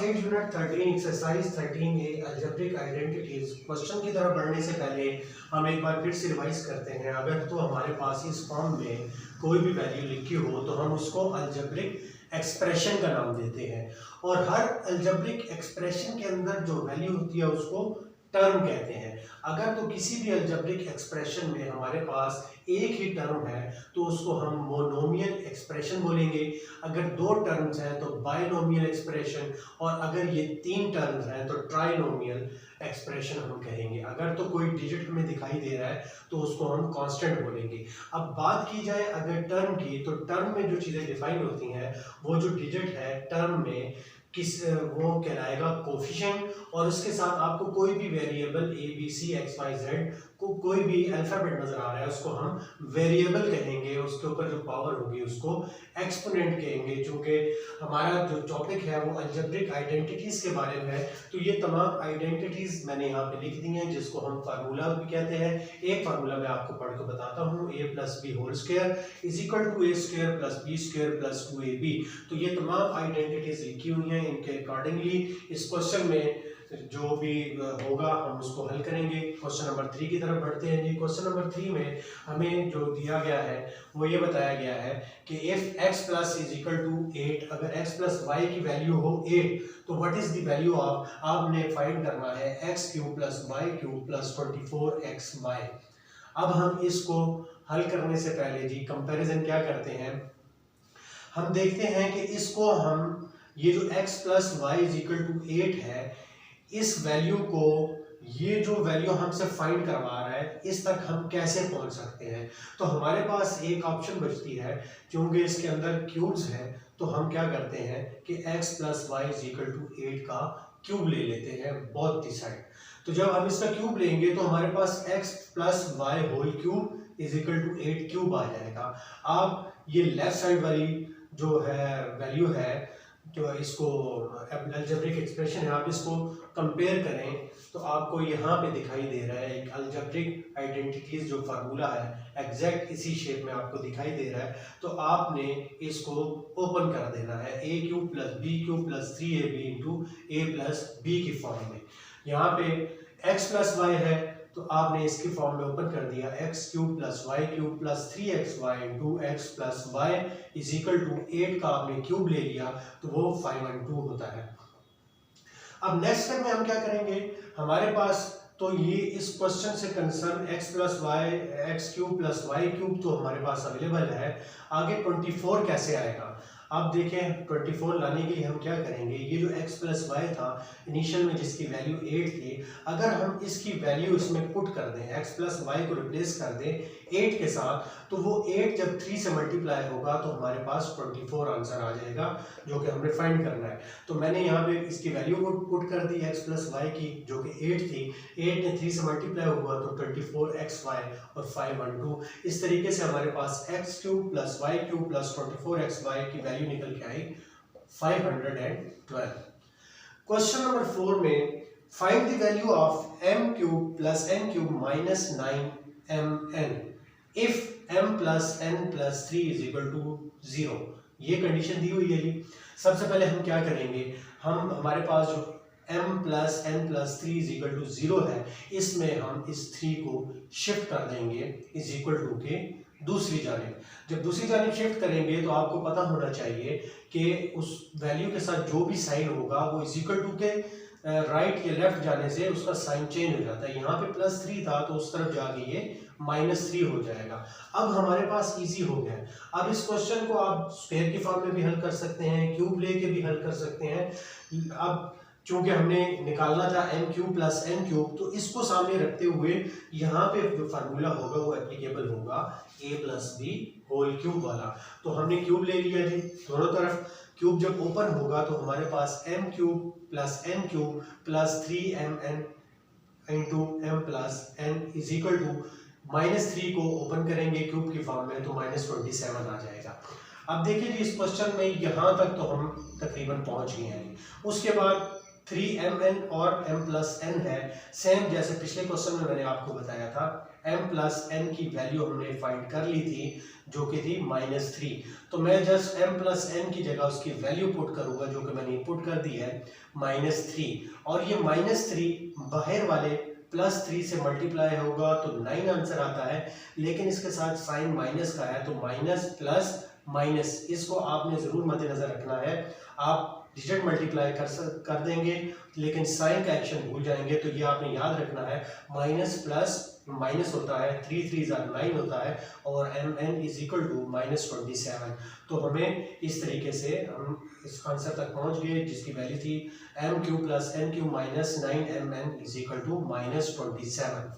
8 unit 13 exercise 13A algebraic identities question की तरफ बढ़ने से पहले हम एक बार फिर से रिवाइज करते हैं। अगर तो हमारे पास इस फॉर्म में कोई भी वैल्यू लिखी हो तो हम उसको अलजेब्रिक एक्सप्रेशन का नाम देते हैं, और हर अलजेब्रिक एक्सप्रेशन के अंदर जो वैल्यू होती है उसको टर्म कहते हैं। अगर तो किसी भी अलजेब्रिक एक्सप्रेशन में हमारे पास एक ही टर्म है तो उसको हम मोनोमियल एक्सप्रेशन बोलेंगे। अगर दो टर्म्स हैं तो बाइनोमियल एक्सप्रेशन, और अगर ये तीन टर्म्स हैं तो ट्राइनोमियल एक्सप्रेशन हम कहेंगे। अगर तो कोई डिजिट हमें दिखाई दे रहा है तो उसको हम कांस्टेंट बोलेंगे। अब बात की जाए अगर टर्म की, तो टर्म में जो चीज़ें डिफाइन होती हैं वो जो डिजिट है टर्म में वो कहलाएगा कोफिशिएंट, और उसके साथ आपको कोई भी variable A B C X Y Z को कोई भी अल्फाबेट नजर आ रहा है उसको हम वेरिएबल कहेंगे। उसके ऊपर जो पावर होगी उसको एक्सपोनेंट कहेंगे। चूंकि हमारा जो टॉपिक है वो अलजेब्रिक आइडेंटिटीज के बारे में है, तो ये तमाम आइडेंटिटीज मैंने यहाँ पे लिख दी हैं, जिसको हम फार्मूला भी कहते हैं। एक फार्मूला मैं आपको पढ़ के बताता हूँ, a + b whole square is equal to a square plus b square plus 2ab। तो ये तमाम आइडेंटिटीज लिखी हुई हैं, इनके अकॉर्डिंगली इस क्वेश्चन में जो भी होगा हम उसको हल करेंगे। क्वेश्चन नंबर 3 की तरफ बढ़ते हैं जी। क्वेश्चन नंबर 3 में हमें जो दिया गया है वो ये बताया गया है कि if x plus is equal to 8, अगर x प्लस वाई की वैल्यू हो 8 तो what is the value of, आपने फाइंड करना है x cube plus Y cube plus 24xy। अब हम इसको हल करने से पहले जी कंपैरिजन क्या करते हैं, हम देखते हैं कि इसको हम ये जो x plus Y is equal to 8 है, इस वैल्यू को ये जो वैल्यू हमसे फाइंड करवा रहा है इस तक हम कैसे पहुंच सकते हैं। तो हमारे पास एक ऑप्शन बचती है, क्योंकि इसके अंदर क्यूब्स है, तो हम क्या करते हैं कि x plus Y is equal to 8 का क्यूब ले लेते हैं बोथ दी साइड। तो जब हम इसका क्यूब लेंगे तो हमारे पास x plus Y whole cube is equal to 8 cube आ जाएगा। आप ये लेफ्ट साइड वाली जो है वैल्यू है, जो इसको अलजेब्रिक एक्सप्रेशन है, आप इसको कंपेयर करें तो आपको यहाँ पे दिखाई दे रहा है एक अलजेब्रिक आइडेंटिटीज जो फार्मूला है एग्जैक्ट इसी शेप में आपको दिखाई दे रहा है। तो आपने इसको ओपन कर देना है, a cube plus b cube plus 3ab into a plus b की फॉर्म में। यहाँ पे x प्लस वाई है तो आपने इसकी फॉर्म में ओपन कर दिया, x cube plus Y cube plus 3xy into x plus Y is equal to 8 का आपने क्यूब ले लिया तो वो 512 होता है। अब नेक्स्ट स्टेप में हम क्या करेंगे, हमारे पास तो ये इस क्वेश्चन से concern x plus Y X cube plus Y cube तो हमारे पास अवेलेबल है। आगे 24 कैसे आएगा, आप देखें 24 लाने के लिए हम क्या करेंगे, ये जो x प्लस वाई था इनिशियल में जिसकी वैल्यू 8 थी, अगर हम इसकी वैल्यू इसमें पुट कर दें, x प्लस वाई को रिप्लेस कर दें 8 के साथ, तो वो 8 जब 3 से मल्टीप्लाई होगा तो हमारे पास 24 आंसर आ जाएगा, जो कि हमने फाइंड करना है। तो मैंने यहाँ पे इसकी वैल्यू को पुट कर दी x प्लस वाई की, जो कि 8 थी, 8 ने 3 से मल्टीप्लाई हुआ तो 24xy और 512। इस तरीके से हमारे पास x cube plus Y cube plus 24xy की वैल्यू निकल के आई 512। क्वेश्चन नंबर 4 में find the value of m cube plus n cube minus 9mn if m plus n plus 3 is equal to 0। ये कंडीशन दी हुई है जी। सबसे पहले हम क्या करेंगे, हम हमारे पास जो m plus n plus 3 is equal to 0 है, इसमें हम इस 3 को शिफ्ट कर देंगे इज इक्वल टू के दूसरी जानिब। जब दूसरी जानिब शिफ्ट करेंगे तो आपको पता होना चाहिए कि उस वैल्यू के साथ जो भी साइन होगा वो इज इक्वल टू के राइट या लेफ्ट जाने से उसका साइन चेंज हो जाता है। यहाँ पे +3 था तो उस तरफ जाके ये -3 हो जाएगा। अब हमारे पास इजी हो गया। अब इस क्वेश्चन को आप स्क्वायर की फॉर्म में भी हल कर सकते हैं, क्यूब लेके भी हल कर सकते हैं। अब चूंकि हमने निकालना था m cube plus n cube, तो इसको सामने रखते हुए यहाँ पे जो फार्मूला होगा वो एप्लीकेबल होगा a plus B whole cube वाला। तो हमने क्यूब ले लिया जी दोनों तरफ। क्यूब जब ओपन होगा तो हमारे पास m cube plus n cube plus 3mn into m plus n is equal to -3 को ओपन करेंगे क्यूब की फॉर्म में तो -27 आ जाएगा। अब देखिए जी इस क्वेश्चन में यहाँ तक तो हम तकरीबन पहुँच गए हैं। उसके बाद 3mn और m प्लस n है, सेम जैसे पिछले क्वेश्चन में मैंने आपको बताया था m प्लस n की वैल्यू हमने फाइंड कर ली थी जो कि थी -3। तो मैं जस्ट m प्लस n की जगह उसकी वैल्यू पुट करूंगा जो कि मैंने पुट कर दी है -3, और ये -3 बाहर वाले +3 से मल्टीप्लाई होगा तो 9 आंसर आता है, लेकिन इसके साथ साइन माइनस का है तो माइनस प्लस माइनस, इसको आपने ज़रूर मद्देनजर रखना है। आप डिजिट मल्टीप्लाई कर देंगे लेकिन साइन का एक्शन भूल जाएंगे, तो ये आपने याद रखना है माइनस प्लस माइनस होता है, 3 3 9 होता है, और mn इज इक्वल टू -27। तो हमें इस तरीके से हम इस आंसर तक पहुंच गए जिसकी वैल्यू थी m³ + n³ - 9mn is equal to -27।